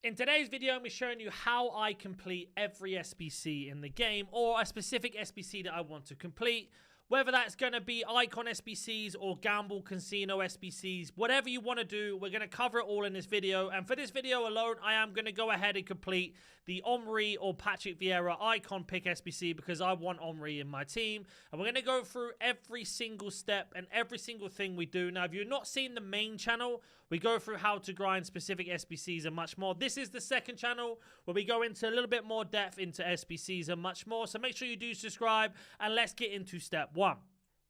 In today's video, I'm going to be showing you how I complete every SBC in the game, or a specific SBC that I want to complete. Whether that's going to be icon SBCs or gamble casino SBCs, whatever you want to do, we're going to cover it all in this video. And for this video alone, I am going to go ahead and complete the Omri or Patrick Vieira icon pick SBC because I want Omri in my team. And we're going to go through every single step and every single thing we do. Now, if you've not seen the main channel, we go through how to grind specific SBCs and much more. This is the second channel where we go into a little bit more depth into SBCs and much more. So make sure you do subscribe and let's get into step one.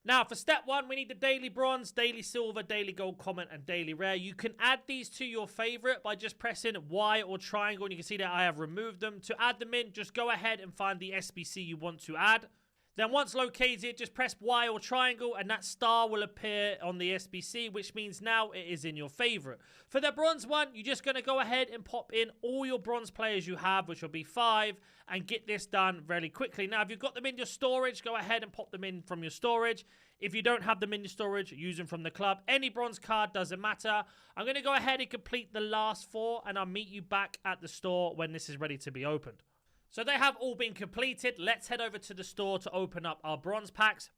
Now, for step one, we need the daily bronze, daily silver, daily gold, common, and daily rare. You can add these to your favorite by just pressing Y or triangle, and you can see that I have removed them. To add them in, just go ahead and find the SBC you want to add. Then once located, just press Y or triangle and that star will appear on the SBC, which means now it is in your favorite. For the bronze one, you're just going to go ahead and pop in all your bronze players you have, which will be 5, and get this done very quickly. Now, if you've got them in your storage, go ahead and pop them in from your storage. If you don't have them in your storage, use them from the club. Any bronze card doesn't matter. I'm going to go ahead and complete the last 4, and I'll meet you back at the store when this is ready to be opened. So they have all been completed. Let's head over to the store to open up our bronze packs.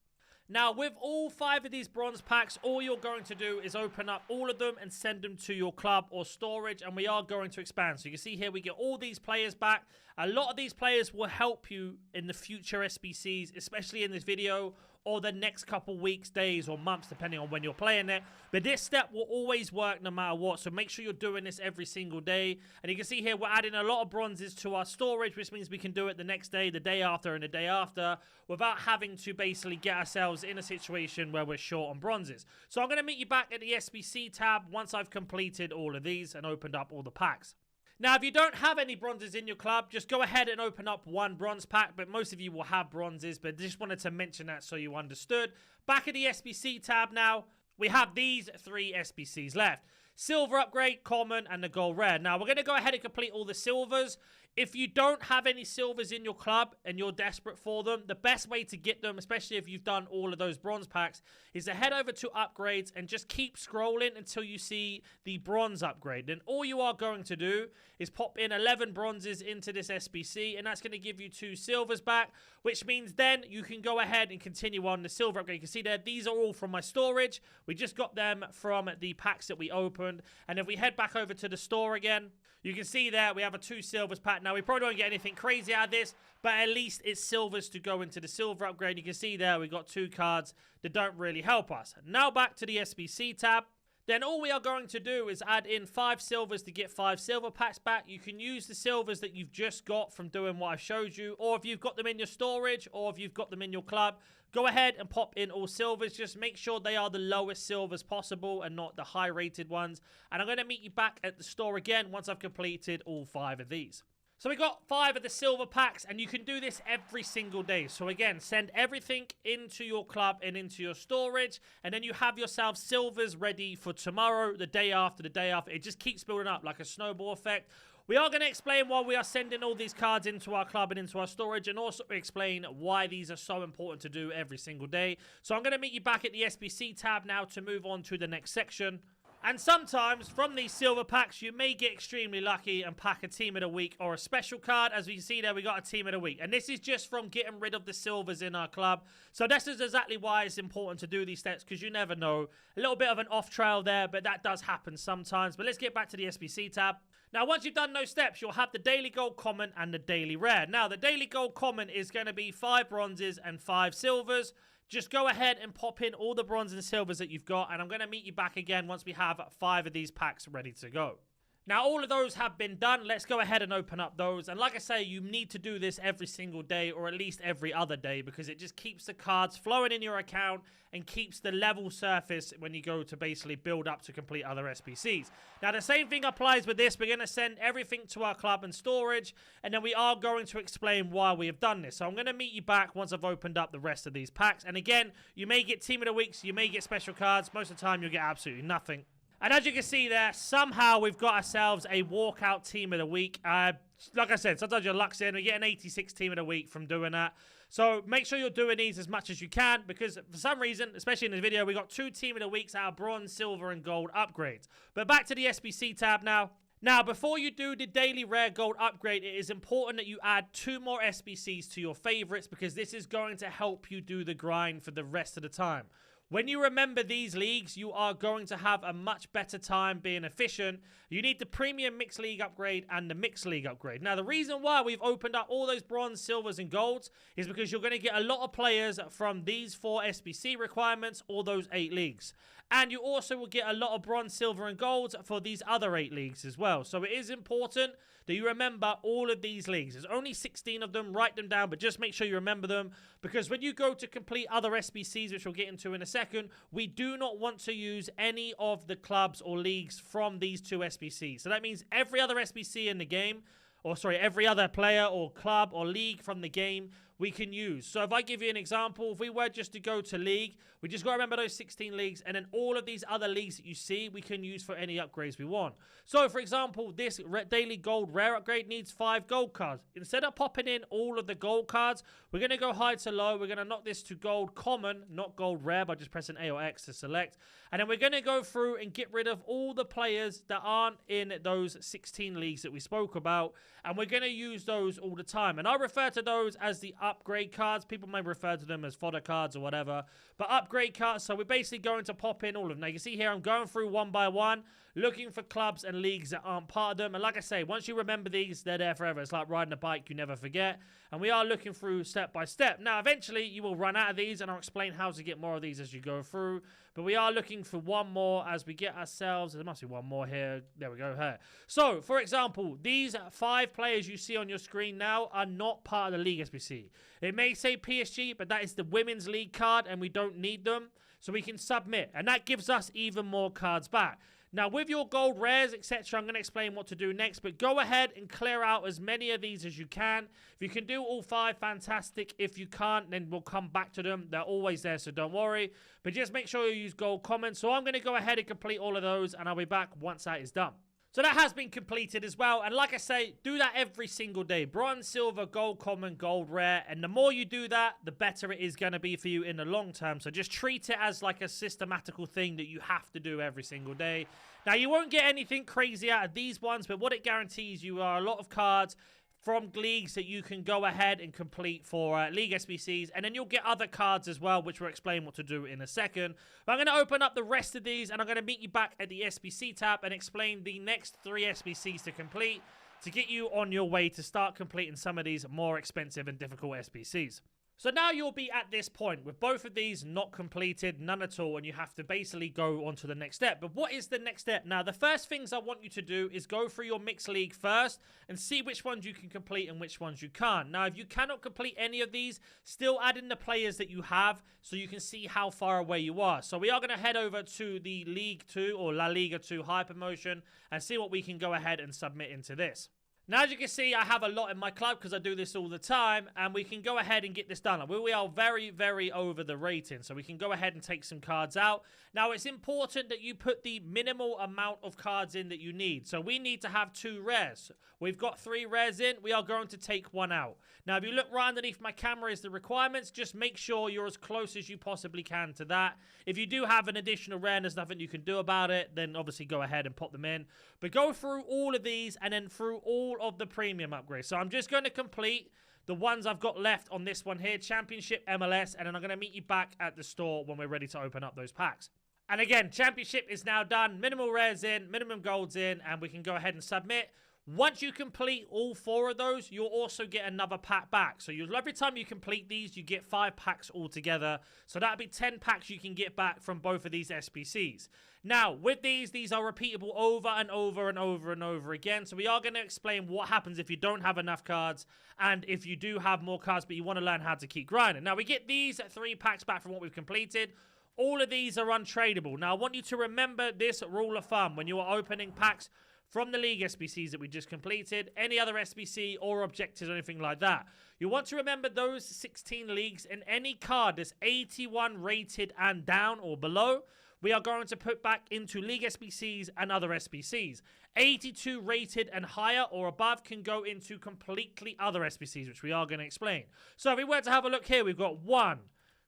Now, with all 5 of these bronze packs, all you're going to do is open up all of them and send them to your club or storage, and we are going to expand. So you can see here we get all these players back. A lot of these players will help you in the future SBCs, especially in this video or the next couple weeks, days, or months, depending on when you're playing it. But this step will always work no matter what, so make sure you're doing this every single day. And you can see here we're adding a lot of bronzes to our storage, which means we can do it the next day, the day after, and the day after without having to basically get ourselves in a situation where we're short on bronzes. So I'm going to meet you back at the SBC tab once I've completed all of these and opened up all the packs. Now, if you don't have any bronzes in your club, just go ahead and open up one bronze pack, but most of you will have bronzes, but just wanted to mention that so you understood. Back at the SBC tab now, we have these 3 SBCs left. Silver upgrade, common, and the gold rare. Now, we're going to go ahead and complete all the silvers. If you don't have any silvers in your club and you're desperate for them, the best way to get them, especially if you've done all of those bronze packs, is to head over to upgrades and just keep scrolling until you see the bronze upgrade. Then all you are going to do is pop in 11 bronzes into this SBC, and that's going to give you 2 silvers back, which means then you can go ahead and continue on the silver upgrade. You can see there, these are all from my storage. We just got them from the packs that we opened. And if we head back over to the store again, you can see there we have a 2 silvers pack. Now, we probably won't get anything crazy out of this, but at least it's silvers to go into the silver upgrade. You can see there we got 2 cards that don't really help us. Now back to the SBC tab. Then all we are going to do is add in 5 silvers to get 5 silver packs back. You can use the silvers that you've just got from doing what I've showed you, or if you've got them in your storage, or if you've got them in your club, go ahead and pop in all silvers. Just make sure they are the lowest silvers possible and not the high rated ones. And I'm going to meet you back at the store again once I've completed all 5 of these. So we got 5 of the silver packs, and you can do this every single day. So again, send everything into your club and into your storage, and then you have yourself silvers ready for tomorrow, the day after, the day after. It just keeps building up like a snowball effect. We are going to explain why we are sending all these cards into our club and into our storage, and also explain why these are so important to do every single day. So I'm going to meet you back at the SBC tab now to move on to the next section. And sometimes, from these silver packs, you may get extremely lucky and pack a team of the week or a special card. As we can see there, we got a team of the week. And this is just from getting rid of the silvers in our club. So this is exactly why it's important to do these steps, because you never know. A little bit of an off trail there, but that does happen sometimes. But let's get back to the SBC tab. Now, once you've done those steps, you'll have the daily gold common and the daily rare. Now, the daily gold common is going to be 5 bronzes and 5 silvers. Just go ahead and pop in all the bronze and silvers that you've got, and I'm going to meet you back again once we have 5 of these packs ready to go. Now, all of those have been done. Let's go ahead and open up those. And like I say, you need to do this every single day, or at least every other day, because it just keeps the cards flowing in your account and keeps the level surface when you go to basically build up to complete other SBCs. Now, the same thing applies with this. We're going to send everything to our club and storage, and then we are going to explain why we have done this. So I'm going to meet you back once I've opened up the rest of these packs. And again, you may get team of the weeks, you may get special cards. Most of the time, you'll get absolutely nothing. And as you can see there, somehow we've got ourselves a walkout team of the week. Like I said, sometimes your luck's in. We get an 86 team of the week from doing that. So make sure you're doing these as much as you can, because for some reason, especially in this video, we got 2 team of the weeks out of bronze, silver, and gold upgrades. But back to the SBC tab now. Now, before you do the daily rare gold upgrade, it is important that you add 2 more SBCs to your favorites because this is going to help you do the grind for the rest of the time. When you remember these leagues, you are going to have a much better time being efficient. You need the Premium Mixed League upgrade and the Mixed League upgrade. Now, the reason why we've opened up all those bronze, silvers, and golds is because you're going to get a lot of players from these 4 SBC requirements or those 8 leagues. And you also will get a lot of bronze, silver, and golds for these other 8 leagues as well. So it is important that you remember all of these leagues. There's only 16 of them. Write them down, but just make sure you remember them. Because when you go to complete other SBCs, which we'll get into in a second, we do not want to use any of the clubs or leagues from these 2 SBCs. So that means every other SBC in the game, or sorry, every other player or club or league from the game we can use. So if I give you an example, if we were just to go to league, we just got to remember those 16 leagues, and then all of these other leagues that you see, we can use for any upgrades we want. So for example, this daily gold rare upgrade needs 5 gold cards. Instead of popping in all of the gold cards, we're going to go high to low. We're going to knock this to gold common, not gold rare, by just pressing A or X to select. And then we're going to go through and get rid of all the players that aren't in those 16 leagues that we spoke about. And we're going to use those all the time. And I refer to those as the upgrade cards. People may refer to them as fodder cards or whatever. But upgrade cards, so we're basically going to pop in all of them. Now you can see here I'm going through one by one, looking for clubs and leagues that aren't part of them. And like I say, once you remember these, they're there forever. It's like riding a bike, you never forget. And we are looking through step by step. Now eventually you will run out of these, and I'll explain how to get more of these as you go through. But we are looking for one more as we get ourselves. There must be one more here. There we go, here. So, for example, these 5 players you see on your screen now are not part of the League SBC. It may say PSG, but that is the Women's League card, and we don't need them. So we can submit, and that gives us even more cards back. Now, with your gold rares, etc., I'm going to explain what to do next, but go ahead and clear out as many of these as you can. If you can do all 5, fantastic. If you can't, then we'll come back to them. They're always there, so don't worry. But just make sure you use gold common. So I'm going to go ahead and complete all of those, and I'll be back once that is done. So that has been completed as well. And like I say, do that every single day. Bronze, silver, gold common, gold rare. And the more you do that, the better it is going to be for you in the long term. So just treat it as like a systematical thing that you have to do every single day. Now, you won't get anything crazy out of these ones, but what it guarantees you are a lot of cards from leagues that you can go ahead and complete for League SBCs, and then you'll get other cards as well, which we'll explain what to do in a second. But I'm going to open up the rest of these, and I'm going to meet you back at the SBC tab and explain the next 3 SBCs to complete to get you on your way to start completing some of these more expensive and difficult SBCs. So now you'll be at this point with both of these not completed, none at all, and you have to basically go on to the next step. But what is the next step? Now, the first things I want you to do is go through your mixed league first and see which ones you can complete and which ones you can't. Now, if you cannot complete any of these, still add in the players that you have so you can see how far away you are. So we are going to head over to the League 2 or La Liga 2 Hypermotion and see what we can go ahead and submit into this. Now, as you can see, I have a lot in my club because I do this all the time, and we can go ahead and get this done. We are very, very over the rating, so we can go ahead and take some cards out. Now, it's important that you put the minimal amount of cards in that you need. So we need to have 2 rares. We've got 3 rares in. We are going to take 1 out. Now, if you look right underneath my camera is the requirements. Just make sure you're as close as you possibly can to that. If you do have an additional rare and there's nothing you can do about it, then obviously go ahead and pop them in. But go through all of these and then through all of the premium upgrades. So I'm just going to complete the ones I've got left on this one here, Championship, MLS, and then I'm going to meet you back at the store when we're ready to open up those packs. And again, Championship is now done, minimal rares in, minimum golds in, and we can go ahead and submit. Once you complete all 4 of those, you'll also get another pack back. So every time you complete these, you get 5 packs altogether. So that'll be 10 packs you can get back from both of these SBCs. Now, with these are repeatable over and over and over and over again. So we are going to explain what happens if you don't have enough cards and if you do have more cards, but you want to learn how to keep grinding. Now, we get these 3 packs back from what we've completed. All of these are untradeable. Now, I want you to remember this rule of thumb when you are opening packs from the League SBCs that we just completed, any other SBC or objectives or anything like that. You want to remember those 16 leagues, and any card that's 81 rated and down or below, we are going to put back into League SBCs and other SBCs. 82 rated and higher or above can go into completely other SBCs, which we are going to explain. So if we were to have a look here, we've got 1,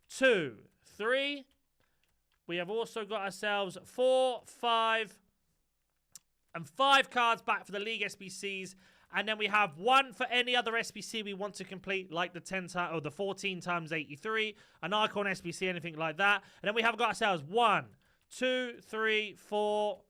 2, 3. We have also got ourselves 4, 5, and 5 cards back for the League SBCs. And then we have 1 for any other SBC we want to complete, like the 10 or the 14 times 83, an Icon SBC, anything like that. And then we have got ourselves 1, 2, 3, 4,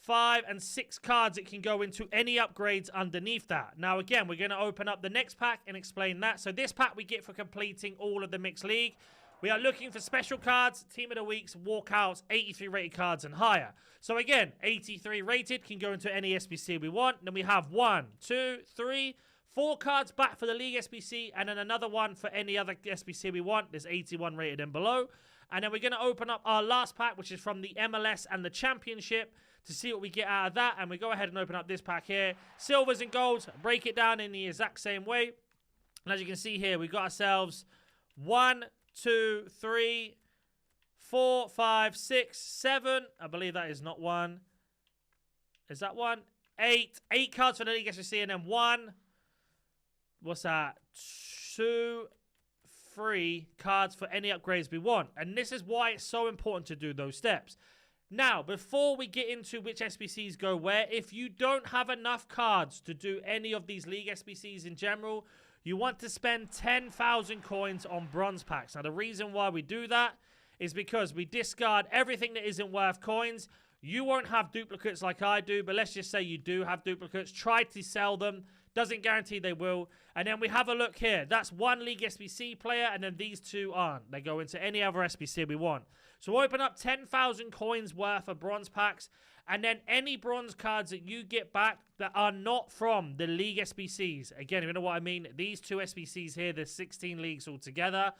5, and 6 cards that can go into any upgrades underneath that. Now, again, we're going to open up the next pack and explain that. So this pack we get for completing all of the Mixed League. We are looking for special cards, Team of the Weeks, walkouts, 83 rated cards and higher. So again, 83 rated can go into any SBC we want. Then we have 1, 2, 3, 4 cards back for the League SBC, and then another one for any other SBC we want. There's 81 rated and below. And then we're going to open up our last pack, which is from the MLS and the Championship, to see what we get out of that. And we go ahead and open up this pack here. Silvers and golds, break it down in the exact same way. And as you can see here, we've got ourselves 1, 2, 3, 4, 5, 6, 7. I believe that is not 1. Is that 1? 8. 8 cards for the League SBC, and then 1. What's that? 2, 3 cards for any upgrades we want. And this is why it's so important to do those steps. Now, before we get into which SBCs go where, if you don't have enough cards to do any of these League SBCs in general, you want to spend 10,000 coins on bronze packs. Now, the reason why we do that is because we discard everything that isn't worth coins. You won't have duplicates like I do, but let's just say you do have duplicates. Try to sell them. Doesn't guarantee they will. And then we have a look here. That's 1 League SBC player, and then these 2 aren't. They go into any other SBC we want. So we'll open up 10,000 coins worth of bronze packs, and then any bronze cards that you get back that are not from the League SBCs. Again, you know what I mean? These 2 SBCs here, there's 16 leagues altogether.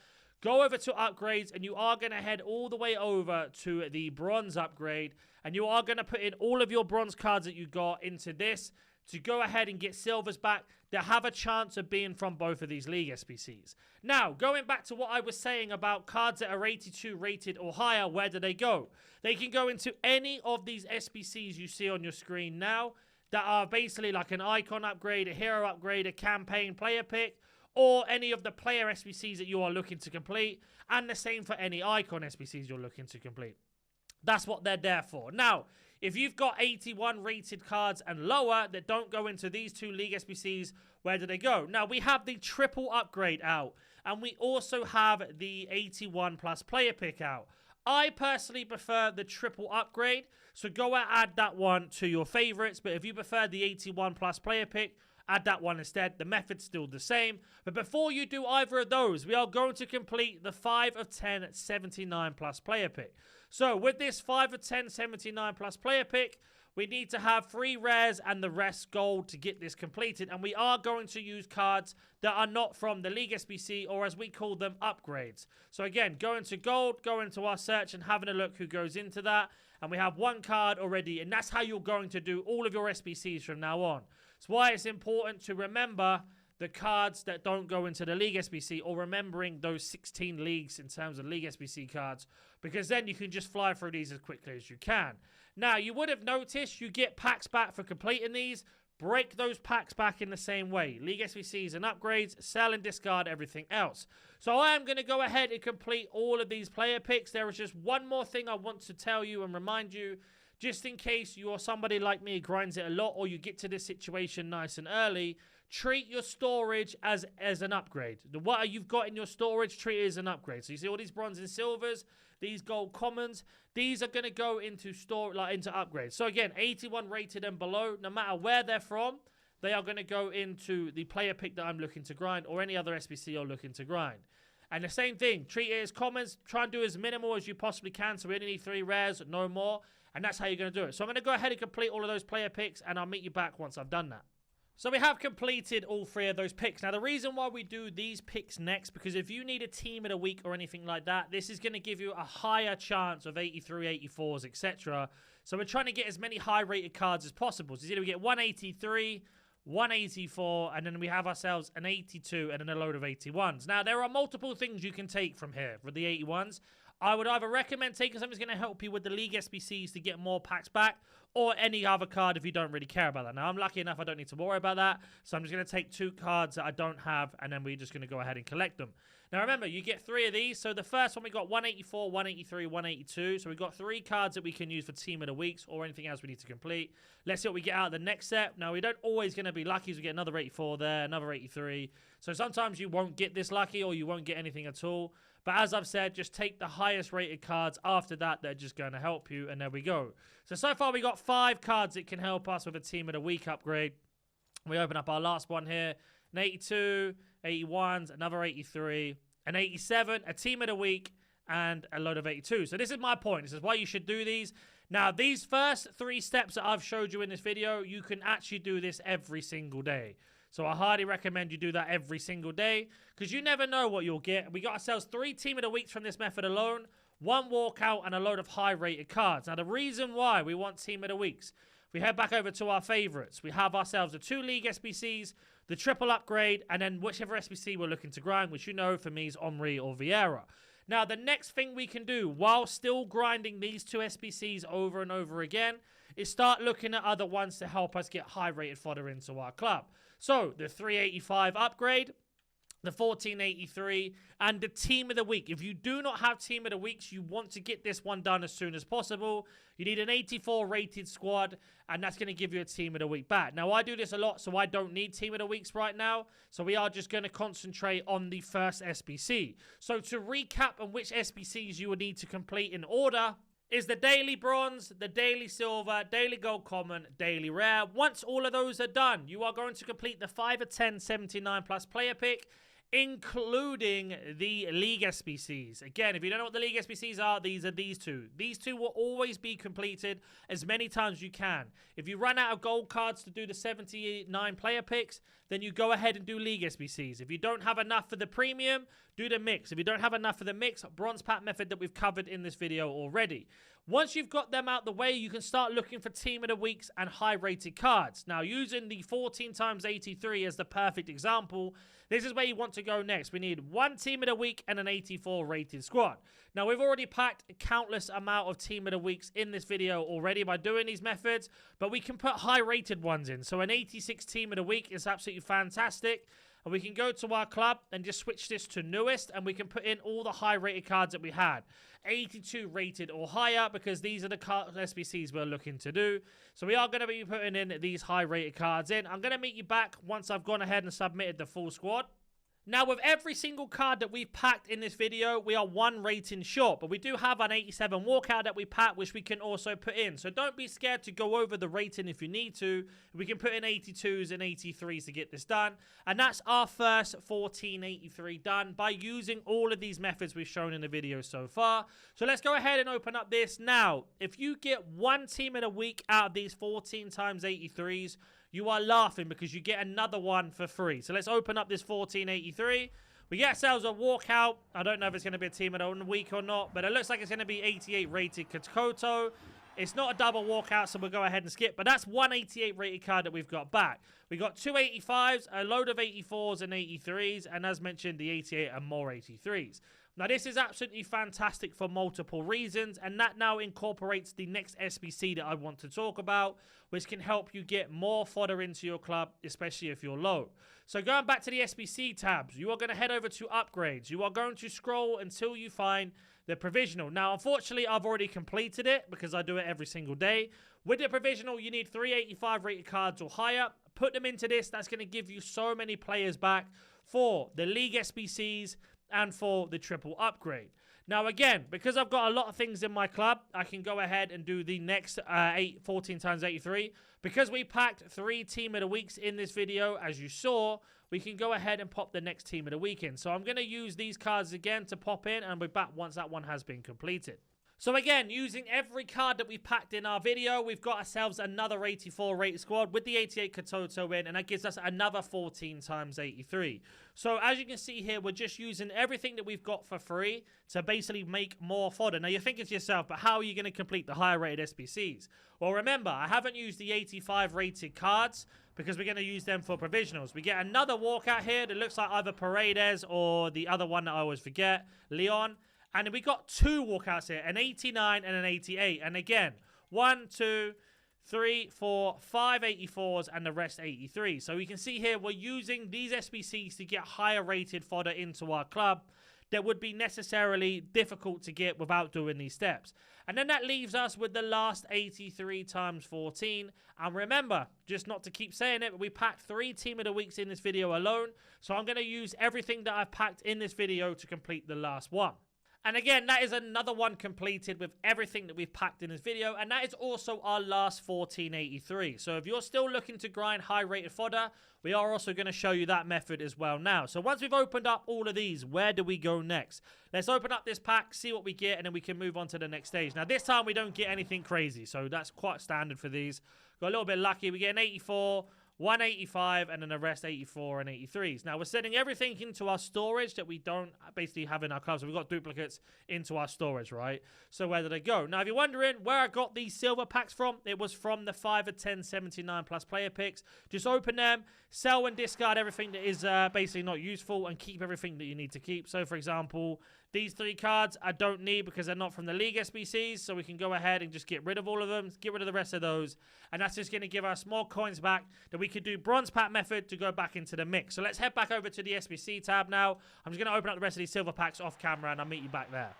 Go over to upgrades, and you are going to head all the way over to the bronze upgrade, and you are going to put in all of your bronze cards that you got into this to go ahead and get silvers back that have a chance of being from both of these League SBCs. Now, going back to what I was saying about cards that are 82 rated or higher, where do they go? They can go into any of these SBCs you see on your screen now that are basically like an icon upgrade, a hero upgrade, a campaign player pick, or any of the player SBCs that you are looking to complete, and the same for any icon SBCs you're looking to complete. That's what they're there for. Now, if you've got 81 rated cards and lower that don't go into these 2 League SBCs, where do they go? Now, we have the triple upgrade out, and we also have the 81 plus player pick out. I personally prefer the triple upgrade, so go and add that one to your favorites. But if you prefer the 81 plus player pick, add that one instead. The method's still the same. But before you do either of those, we are going to complete the 5 of 10 79 plus player pick. So with this 5 of 10 79 plus player pick, we need to have 3 rares and the rest gold to get this completed. And we are going to use cards that are not from the League SBC, or as we call them, upgrades. So again, go into gold, go into our search and having a look who goes into that. And we have 1 card already, and that's how you're going to do all of your SBCs from now on. That's why it's important to remember the cards that don't go into the League SBC, or remembering those 16 leagues in terms of League SBC cards, because then you can just fly through these as quickly as you can. Now, you would have noticed you get packs back for completing these. Break those packs back in the same way. League SBCs and upgrades, sell and discard everything else. So I am going to go ahead and complete all of these player picks. There is just one more thing I want to tell you and remind you, just in case you are somebody like me who grinds it a lot, or you get to this situation nice and early. Treat your storage as an upgrade. What you've got in your storage, treat it as an upgrade. So you see all these bronze and silvers, these gold commons, these are going to go into into upgrades. So again, 81 rated and below, no matter where they're from, they are going to go into the player pick that I'm looking to grind, or any other SBC you're looking to grind. And the same thing, treat it as commons, try and do as minimal as you possibly can, so we only need 3 rares, no more, and that's how you're going to do it. So I'm going to go ahead and complete all of those player picks, and I'll meet you back once I've done that. So we have completed all 3 of those picks. Now, the reason why we do these picks next, because if you need a team of the week or anything like that, this is going to give you a higher chance of 83, 84s, etc. So we're trying to get as many high-rated cards as possible. So either we get 183, 184, and then we have ourselves an 82 and then a load of 81s. Now, there are multiple things you can take from here for the 81s. I would either recommend taking something that's going to help you with the League SBCs to get more packs back, or any other card if you don't really care about that. Now, I'm lucky enough I don't need to worry about that, so I'm just going to take 2 cards that I don't have, and then we're just going to go ahead and collect them. Now, remember, you get 3 of these. So the first one, we got 184, 183, 182. So we've got 3 cards that we can use for Team of the Weeks or anything else we need to complete. Let's see what we get out of the next set. Now, we don't always going to be lucky, so we get another 84 there, another 83. So sometimes you won't get this lucky or you won't get anything at all. But as I've said, just take the highest rated cards after that. They're just going to help you, and there we go. So far, we got 5 cards that can help us with a Team of the Week upgrade. We open up our last one here. An 82, 81s, another 83, an 87, a Team of the Week, and a load of 82. So this is my point. This is why you should do these. Now, these first 3 steps that I've showed you in this video, you can actually do this every single day. So I highly recommend you do that every single day because you never know what you'll get. We got ourselves 3 Team of the Weeks from this method alone, 1 walkout, and a load of high-rated cards. Now, the reason why we want Team of the Weeks, if we head back over to our favorites, we have ourselves the 2 League SBCs, the triple upgrade, and then whichever SBC we're looking to grind, which you know for me is Omri or Vieira. Now, the next thing we can do while still grinding these 2 SBCs over and over again is start looking at other ones to help us get high-rated fodder into our club. So, the 385 upgrade, the 1483, and the Team of the Week. If you do not have Team of the Weeks, you want to get this one done as soon as possible. You need an 84 rated squad, and that's going to give you a Team of the Week back. Now, I do this a lot, so I don't need Team of the Weeks right now. So we are just going to concentrate on the first SBC. So to recap on which SBCs you would need to complete in order is the Daily Bronze, the Daily Silver, Daily Gold Common, Daily Rare. Once all of those are done, you are going to complete the 5 of 10 79 plus player pick, including the League SBCs. Again, if you don't know what the League SBCs are, these are these 2. These 2 will always be completed as many times as you can. If you run out of gold cards to do the 79 player picks, then you go ahead and do League SBCs. If you don't have enough for the premium, do the mix. If you don't have enough for the mix, bronze pack method that we've covered in this video already. Once you've got them out the way, you can start looking for Team of the Weeks and high-rated cards. Now, using the 14 times 83 as the perfect example, this is where you want to go next. We need 1 Team of the Week and an 84 rated squad. Now, we've already packed a countless amount of Team of the Weeks in this video already by doing these methods, but we can put high-rated ones in. So an 86 Team of the Week is absolutely fantastic. And we can go to our club and just switch this to newest, and we can put in all the high-rated cards that we had. 82 rated or higher, because these are the SBCs we're looking to do. So we are going to be putting in these high-rated cards in. I'm going to meet you back once I've gone ahead and submitted the full squad. Now, with every single card that we've packed in this video, we are 1 rating short, but we do have an 87 walkout that we packed, which we can also put in. So don't be scared to go over the rating if you need to. We can put in 82s and 83s to get this done. And that's our first 1483 done by using all of these methods we've shown in the video so far. So let's go ahead and open up this. Now, if you get 1 Team of the Week out of these 14 times 83s, you are laughing because you get another one for free. So let's open up this 1483. We get ourselves a walkout. I don't know if it's going to be a Team of the Week or not, but it looks like it's going to be 88 rated Koto. It's not a double walkout, so we'll go ahead and skip. But that's 188 rated card that we've got back. We got 2 85s, a load of 84s and 83s, and as mentioned, the 88 and more 83s. Now, this is absolutely fantastic for multiple reasons, and that now incorporates the next SBC that I want to talk about, which can help you get more fodder into your club, especially if you're low. So going back to the SBC tabs, you are going to head over to upgrades. You are going to scroll until you find the provisional. Now, unfortunately, I've already completed it because I do it every single day. With the provisional, you need 385 rated cards or higher. Put them into this. That's going to give you so many players back for the League SBCs and for the triple upgrade. Now, again, because I've got a lot of things in my club, I can go ahead and do the next 14 times 83. Because we packed 3 Team of the Weeks in this video, as you saw, we can go ahead and pop the next Team of the Week in. So I'm going to use these cards again to pop in, and I'll be back once that one has been completed. So again, using every card that we packed in our video, we've got ourselves another 84 rated squad with the 88 Kototo in, and that gives us another 14 times 83. So as you can see here, we're just using everything that we've got for free to basically make more fodder. Now you're thinking to yourself, but how are you going to complete the higher rated SBCs? Well, remember, I haven't used the 85 rated cards because we're going to use them for provisionals. We get another walkout here that looks like either Paredes or the other one that I always forget, Leon. And we got 2 walkouts here, an 89 and an 88. And again, 1, 2, 3, 4, 5 84s, and the rest 83. So we can see here we're using these SBCs to get higher rated fodder into our club that would be necessarily difficult to get without doing these steps. And then that leaves us with the last 83 times 14. And remember, just not to keep saying it, but we packed 3 Team of the Weeks in this video alone. So I'm going to use everything that I've packed in this video to complete the last one. And again, that is another one completed with everything that we've packed in this video. And that is also our last 1483. So if you're still looking to grind high-rated fodder, we are also going to show you that method as well now. So once we've opened up all of these, where do we go next? Let's open up this pack, see what we get, and then we can move on to the next stage. Now, this time we don't get anything crazy. So that's quite standard for these. Got a little bit lucky. We get an 84, 185, and then the rest 84 and 83s. Now, we're setting everything into our storage that we don't basically have in our clubs. So we've got duplicates into our storage, right? So where did they go? Now, if you're wondering where I got these silver packs from, it was from the 5 of 10 79 plus player picks. Just open them, sell and discard everything that is basically not useful, and keep everything that you need to keep. So, for example, these 3 cards I don't need because they're not from the League SBCs, so we can go ahead and just get rid of all of them, get rid of the rest of those, and that's just going to give us more coins back that we could do bronze pack method to go back into the mix. So let's head back over to the SBC tab now. I'm just going to open up the rest of these silver packs off camera, and I'll meet you back there.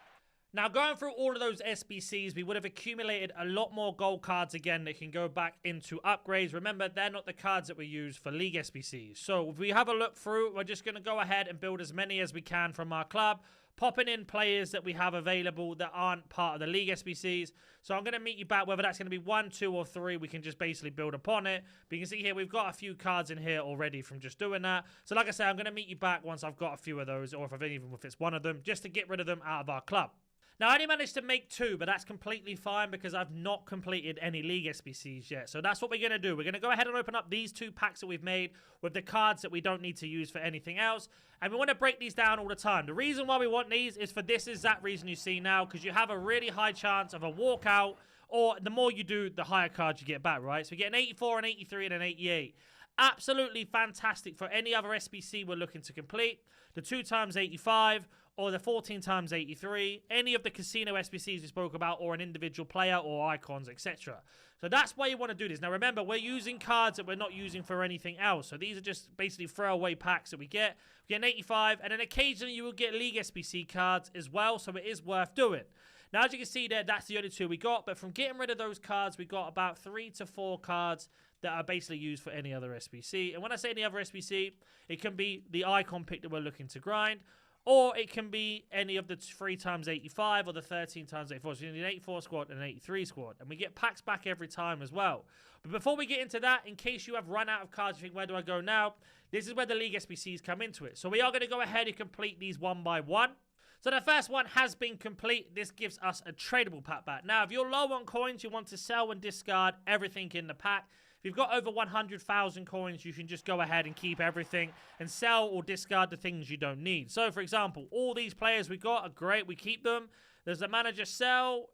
Now, going through all of those SBCs, we would have accumulated a lot more gold cards again that can go back into upgrades. Remember, they're not the cards that we use for League SBCs. So if we have a look through, we're just going to go ahead and build as many as we can from our club, popping in players that we have available that aren't part of the League SBCs. So I'm going to meet you back, whether that's going to be 1, 2, or 3. We can just basically build upon it. But you can see here, we've got a few cards in here already from just doing that. So like I said, I'm going to meet you back once I've got a few of those, or even if it's one of them, just to get rid of them out of our club. Now, I only managed to make 2, but that's completely fine because I've not completed any League SBCs yet. So that's what we're going to do. We're going to go ahead and open up these 2 packs that we've made with the cards that we don't need to use for anything else. And we want to break these down all the time. The reason why we want these is for this exact reason you see now, because you have a really high chance of a walkout, or the more you do, the higher cards you get back, right? So we get an 84, an 83, and an 88. Absolutely fantastic for any other SBC we're looking to complete. The 2 times 85, or the 14 times 83, any of the casino SBCs we spoke about, or an individual player, or icons, etc. So that's why you want to do this. Now remember, we're using cards that we're not using for anything else. So these are just basically throwaway packs that we get. We get an 85, and then occasionally you will get League SBC cards as well, so it is worth doing. Now, as you can see there, that's the only 2 we got, but from getting rid of those cards, we got about 3 to 4 cards that are basically used for any other SBC. And when I say any other SBC, it can be the icon pick that we're looking to grind, or it can be any of the 3 times 85 or the 13 times 84. So you need an 84 squad and an 83 squad. And we get packs back every time as well. But before we get into that, in case you have run out of cards, you think, where do I go now? This is where the League SBCs come into it. So we are going to go ahead and complete these one by one. So the first one has been complete. This gives us a tradable pack back. Now, if you're low on coins, you want to sell and discard everything in the pack. If you've got over 100,000 coins, you can just go ahead and keep everything and sell or discard the things you don't need. So, for example, all these players we got are great. We keep them. Does the manager sell?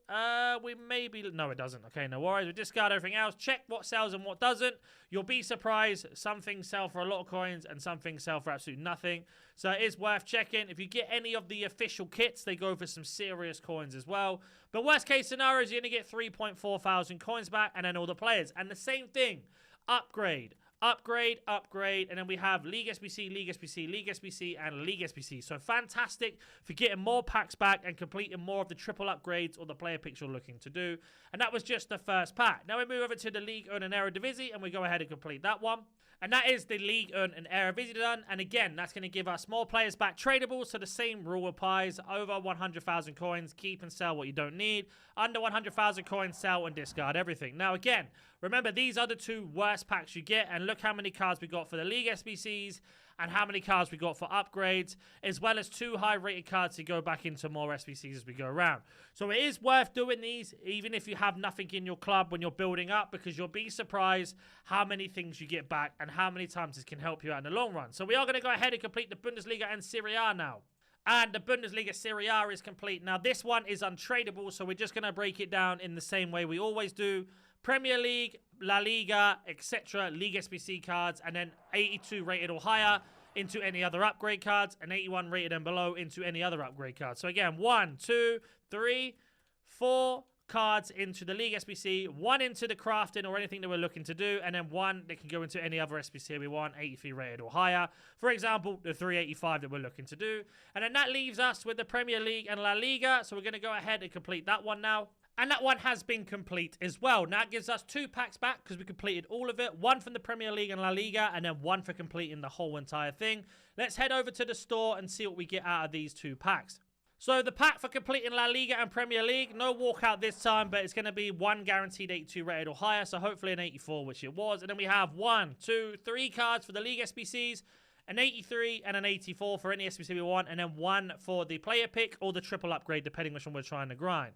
We maybe... No, it doesn't. Okay, no worries. We discard everything else. Check what sells and what doesn't. You'll be surprised. Some things sell for a lot of coins and some things sell for absolutely nothing. So it is worth checking. If you get any of the official kits, they go for some serious coins as well. But worst case scenario is you're going to get 3.4 thousand coins back and then all the players. And the same thing. Upgrade. Upgrade, upgrade, and then we have League SBC, League SBC, League SBC, and League SBC. So fantastic for getting more packs back and completing more of the triple upgrades or the player picks you're looking to do. And that was just the first pack. Now we move over to the League Earn and Eredivisie, and we go ahead and complete that one. And that is the League Earn and Eredivisie done. And again, that's going to give us more players back tradable. So the same rule applies. Over 100,000 coins, keep and sell what you don't need. Under 100,000 coins, sell and discard everything. Now again, remember, these are the 2 worst packs you get. And look how many cards we got for the League SBCs and how many cards we got for upgrades, as well as 2 high-rated cards to go back into more SBCs as we go around. So it is worth doing these, even if you have nothing in your club when you're building up, because you'll be surprised how many things you get back and how many times this can help you out in the long run. So we are going to go ahead and complete the Bundesliga and Serie A now. And the Bundesliga Serie A is complete. Now, this one is untradeable, so we're just going to break it down in the same way we always do. Premier League, La Liga, etc. League SBC cards, and then 82 rated or higher into any other upgrade cards, and 81 rated and below into any other upgrade cards. So again, 1, 2, 3, 4 cards into the League SBC, 1 into the crafting or anything that we're looking to do, and then 1 that can go into any other SBC we want, 83 rated or higher. For example, the 385 that we're looking to do. And then that leaves us with the Premier League and La Liga, so we're going to go ahead and complete that one now. And that one has been complete as well. Now it gives us 2 packs back because we completed all of it. 1 from the Premier League and La Liga, and then 1 for completing the whole entire thing. Let's head over to the store and see what we get out of these 2 packs. So the pack for completing La Liga and Premier League, no walkout this time, but it's going to be 1 guaranteed 82 rated or higher, so hopefully an 84, which it was. And then we have 1, 2, 3 cards for the League SBCs, an 83 and an 84 for any SBC we want, and then 1 for the player pick or the triple upgrade, depending which one we're trying to grind.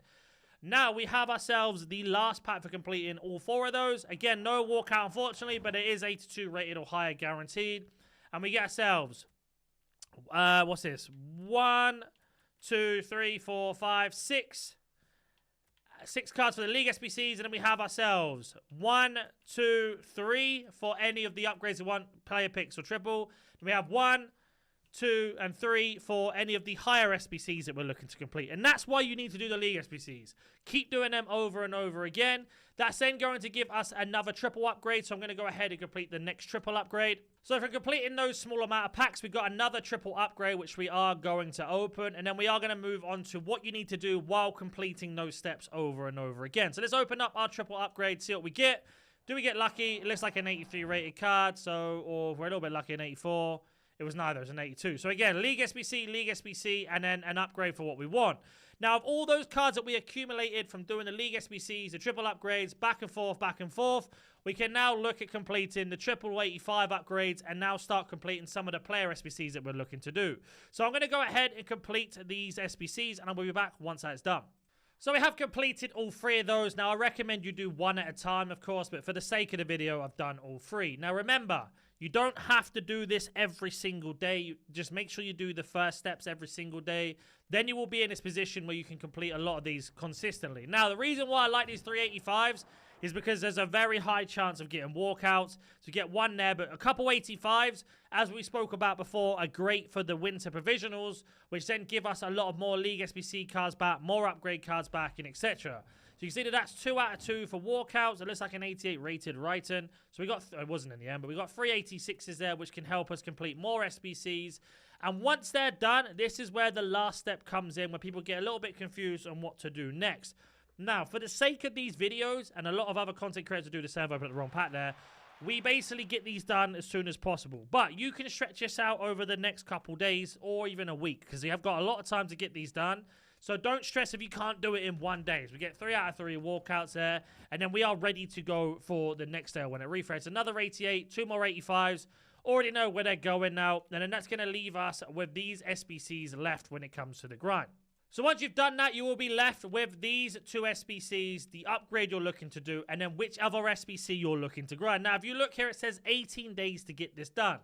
Now, we have ourselves the last pack for completing all 4 of those. Again, no walkout, unfortunately, but it is 82 rated or higher guaranteed. And we get ourselves, what's this? 1, 2, 3, 4, 5, 6. 6 cards for the League SBCs, and then we have ourselves 1, 2, 3 for any of the upgrades we want, player picks or triple. Then we have 1, 2, and 3 for any of the higher SBCs that we're looking to complete. And that's why you need to do the League SBCs. Keep doing them over and over again. That's then going to give us another triple upgrade. So I'm going to go ahead and complete the next triple upgrade. So for completing those small amount of packs, we've got another triple upgrade, which we are going to open. And then we are going to move on to what you need to do while completing those steps over and over again. So let's open up our triple upgrade, see what we get. Do we get lucky? It looks like an 83 rated card. So, or we're a little bit lucky, an 84. It was neither. It was an 82. So again, League SBC, and then an upgrade for what we want. Now, of all those cards that we accumulated from doing the League SBCs, the triple upgrades, back and forth, we can now look at completing the triple 85 upgrades and now start completing some of the player SBCs that we're looking to do. So I'm going to go ahead and complete these SBCs, and I will be back once that's done. So we have completed all 3 of those. Now, I recommend you do 1 at a time, of course, but for the sake of the video, I've done all 3. Now, remember, you don't have to do this every single day. Just make sure you do the first steps every single day. Then you will be in this position where you can complete a lot of these consistently. Now, the reason why I like these 385s is because there's a very high chance of getting walkouts. So you get 1 there, but a couple 85s, as we spoke about before, are great for the winter provisionals, which then give us a lot of more League SBC cards back, more upgrade cards back, and etc. So you can see that that's 2 out of 2 for walkouts. It looks like an 88 rated Wrighton. So we got, it wasn't in the end, but we got 3 86s there, which can help us complete more SBCs. And once they're done, this is where the last step comes in, where people get a little bit confused on what to do next. Now, for the sake of these videos, and a lot of other content creators do the same, I put the wrong pack there, we basically get these done as soon as possible. But you can stretch this out over the next couple days or even a week, because you have got a lot of time to get these done. So don't stress if you can't do it in 1 day. So we get 3 out of 3 walkouts there, and then we are ready to go for the next day when it refreshes. Another 88, 2 more 85s. Already know where they're going now, and then that's going to leave us with these SBCs left when it comes to the grind. So once you've done that, you will be left with these 2 SBCs, the upgrade you're looking to do, and then which other SBC you're looking to grind. Now, if you look here, it says 18 days to get this done.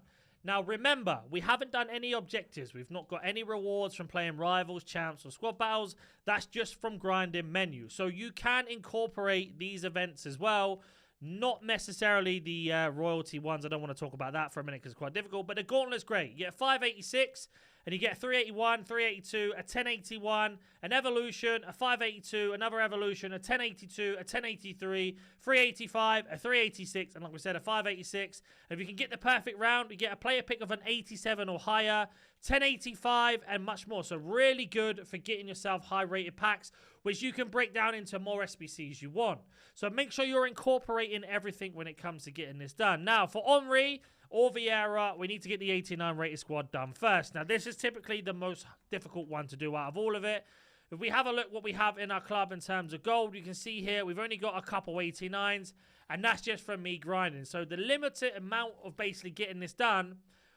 Now, remember, we haven't done any objectives. We've not got any rewards from playing rivals, champs, or squad battles. That's just from grinding menu. So you can incorporate these events as well. Not necessarily the royalty ones. I don't want to talk about that for a minute because it's quite difficult. But the gauntlet's great. You get 586, and you get 381, 382, a 1081, an evolution, a 582, another evolution, a 1082, a 1083, 385, a 386, and like we said, a 586. And if you can get the perfect round, you get a player pick of an 87 or higher, 1085, and much more. So really good for getting yourself high-rated packs, which you can break down into more SBCs you want. So make sure you're incorporating everything when it comes to getting this done. Now, for Henry or Vieira, we need to get the 89 rated squad done first. Now, this is typically the most difficult one to do out of all of it. If we have a look what we have in our club in terms of gold, you can see here we've only got a couple 89s, and that's just from me grinding. So the limited amount of basically getting this done,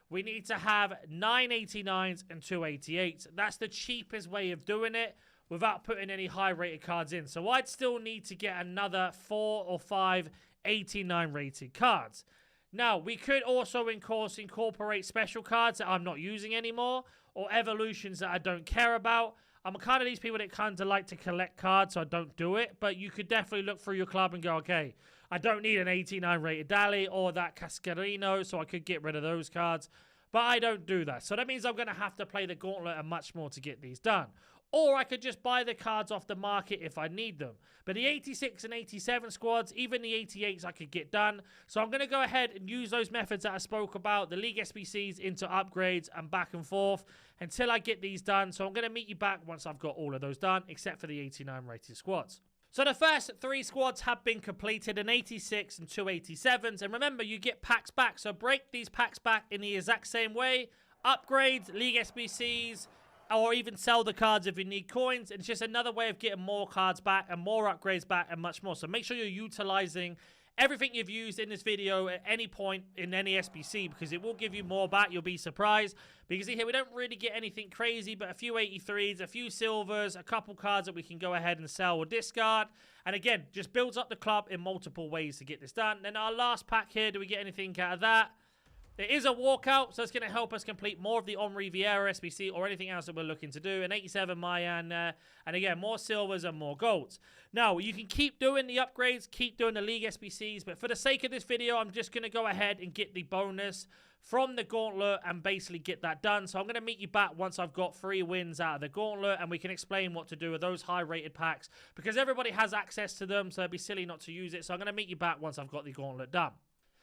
we need to have 9 89s and 2 88s. That's the cheapest way of doing it without putting any high-rated cards in. So I'd still need to get another 4 or 5 89 rated cards. Now, we could also, of course, incorporate special cards that I'm not using anymore, or evolutions that I don't care about. I'm kind of these people that kind of like to collect cards, so I don't do it. But you could definitely look through your club and go, okay, I don't need an 89 rated Dali or that Cascarino, so I could get rid of those cards. But I don't do that. So that means I'm going to have to play the gauntlet and much more to get these done. or I could just buy the cards off the market if I need them. But the 86 and 87 squads, even the 88s I could get done. So I'm going to go ahead and use those methods that I spoke about, the League SBCs into upgrades and back and forth until I get these done. So I'm going to meet you back once I've got all of those done, except for the 89 rated squads. So the first 3 squads have been completed, an 86 and 2 87s. And remember, you get packs back. So break these packs back in the exact same way. Upgrades, League SBCs, or even sell the cards if you need coins. It's just another way of getting more cards back and more upgrades back and much more. So make sure you're utilizing everything you've used in this video at any point in any SBC, because it will give you more back. You'll be surprised. Because here we don't really get anything crazy, but a few 83s, a few silvers, a couple cards that we can go ahead and sell or discard. And again, just builds up the club in multiple ways to get this done. Then our last pack here, do we get anything out of that? There is a walkout, so it's going to help us complete more of the Omri Vieira SBC or anything else that we're looking to do. An 87 Mayan, and again, more silvers and more golds. Now, you can keep doing the upgrades, keep doing the League SBCs, but for the sake of this video, I'm just going to go ahead and get the bonus from the Gauntlet and basically get that done. So I'm going to meet you back once I've got 3 wins out of the Gauntlet, and we can explain what to do with those high-rated packs, because everybody has access to them, so it'd be silly not to use it. So I'm going to meet you back once I've got the Gauntlet done.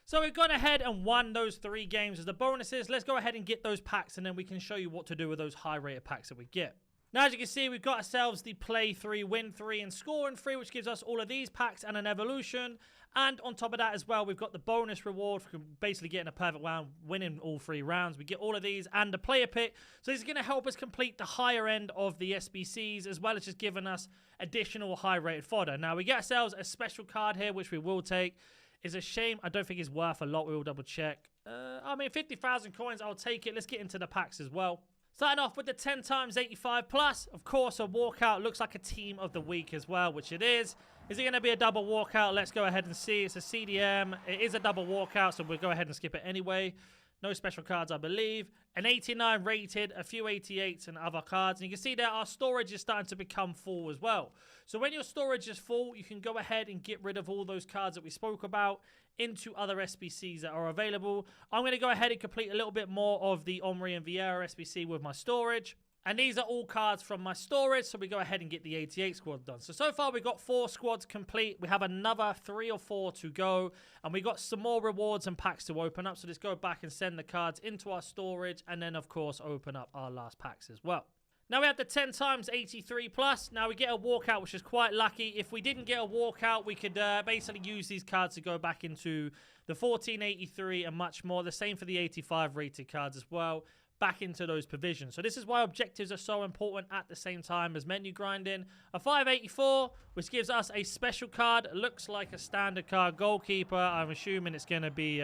So we've gone ahead and won those 3 games as the bonuses. Let's go ahead and get those packs, and then we can show you what to do with those high-rated packs that we get. Now, as you can see, we've got ourselves the play 3, win 3, and scoring 3, which gives us all of these packs and an evolution. And on top of that as well, we've got the bonus reward for basically getting a perfect round, winning all 3 rounds. We get all of these and the player pick. So this is going to help us complete the higher end of the SBCs, as well as just giving us additional high-rated fodder. Now, we get ourselves a special card here, which we will take. It's a shame. I don't think it's worth a lot. We will double check. I mean, 50,000 coins. I'll take it. Let's get into the packs as well. Starting off with the 10 times 85 plus. Of course, a walkout. Looks like a team of the week as well, which it is. Is it going to be a double walkout? Let's go ahead and see. It's a CDM. It is a double walkout, so we'll go ahead and skip it anyway. No special cards, I believe. An 89 rated, a few 88s and other cards. And you can see that our storage is starting to become full as well. So when your storage is full, you can go ahead and get rid of all those cards that we spoke about into other SBCs that are available. I'm going to go ahead and complete a little bit more of the Omri and Vieira SBC with my storage. And these are all cards from my storage, so we go ahead and get the 88 squad done. So far we've got 4 squads complete. We have another 3 or 4 to go. And we got some more rewards and packs to open up. So let's go back and send the cards into our storage. And then, of course, open up our last packs as well. Now we have the 10 times 83 plus. Now we get a walkout, which is quite lucky. If we didn't get a walkout, we could basically use these cards to go back into the 1483 and much more. The same for the 85 rated cards as well. Back into those provisions. So this is why objectives are so important at the same time as menu grinding. A 584, which gives us a special card. It looks like a standard card. Goalkeeper. I'm assuming it's going to be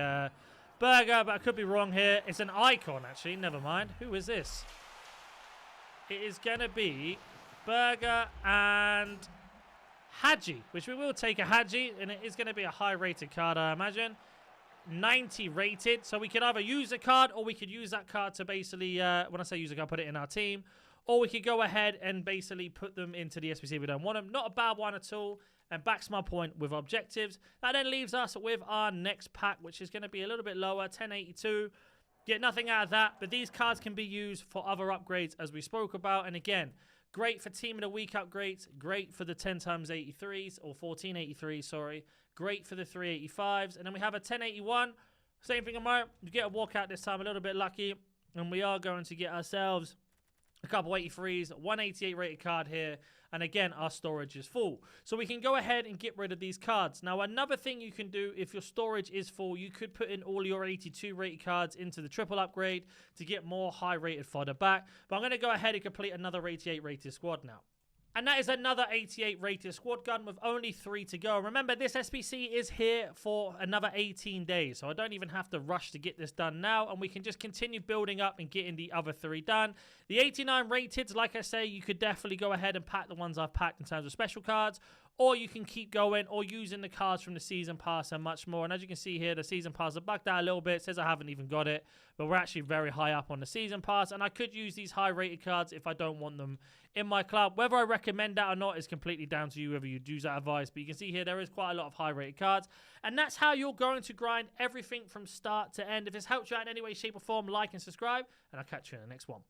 Burger, but I could be wrong here. It's an icon, actually. Never mind. Who is this? It is going to be Burger and Hadji, which we will take a Hadji, and it is going to be a high-rated card, I imagine. 90 rated, so we could either use a card or we could use that card to basically, when I say use a card, put it in our team, or we could go ahead and basically put them into the SBC if we don't want them. Not a bad one at all, and backs my point with objectives. That then leaves us with our next pack, which is going to be a little bit lower, 1082. Get nothing out of that, but these cards can be used for other upgrades as we spoke about, and again, great for Team of the Week upgrades, great for the 10 times 83s, or 1483, sorry. Great for the 385s. And then we have a 1081. Same thing, you get a walkout this time, a little bit lucky. And we are going to get ourselves a couple 83s, 188 rated card here. And again, our storage is full. So we can go ahead and get rid of these cards. Now, another thing you can do if your storage is full, you could put in all your 82 rated cards into the triple upgrade to get more high rated fodder back. But I'm going to go ahead and complete another 88 rated squad now. And that is another 88 rated squad gun with only 3 to go. Remember, this SBC is here for another 18 days. So I don't even have to rush to get this done now. And we can just continue building up and getting the other 3 done. The 89 rated, like I say, you could definitely go ahead and pack the ones I've packed in terms of special cards. Or you can keep going or using the cards from the season pass and much more. And as you can see here, the season pass are bugged out a little bit. It says I haven't even got it. But we're actually very high up on the season pass. And I could use these high rated cards if I don't want them in my club. Whether I recommend that or not is completely down to you, whether you use that advice. But you can see here there is quite a lot of high rated cards. And that's how you're going to grind everything from start to end. If this helped you out in any way, shape or form, like and subscribe. And I'll catch you in the next one.